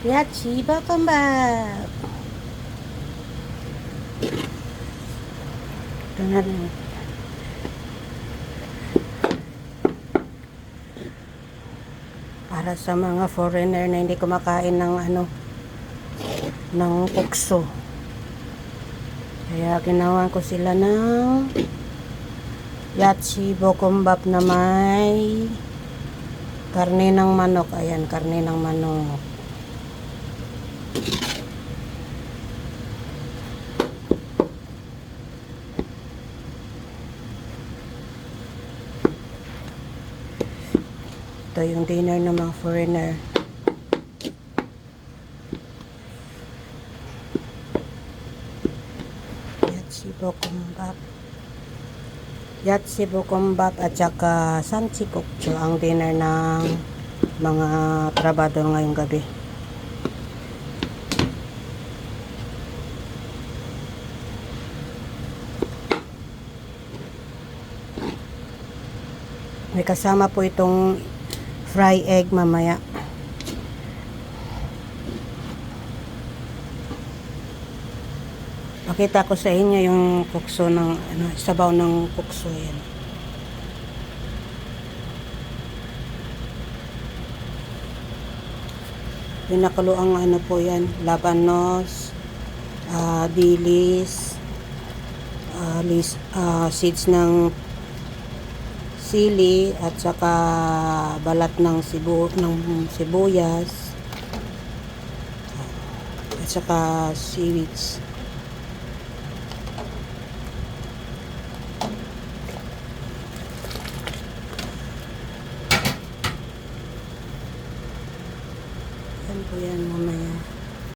Yachi Bakambab. Ito na rin. Para sa mga foreigner na hindi kumakain ng ng pukso. Kaya ginawa ko sila ng Yachi Bokumbap na may karne ng manok. Ayan, karne ng manok. Ito yung dinner ng mga foreigner. Yachi Bokumbap. Yachi Bokumbap at saka Sanchikokcho ang dinner ng mga trabador ngayong gabi. May kasama po itong fry egg mamaya. Pakita ko sa inyo yung pukso ng sabaw ng pukso yan. Pinakalo ang po yan, labanos, dilis, seeds ng sili at saka balat ng sibuyas at saka seaweeds. Yan po yan mamaya.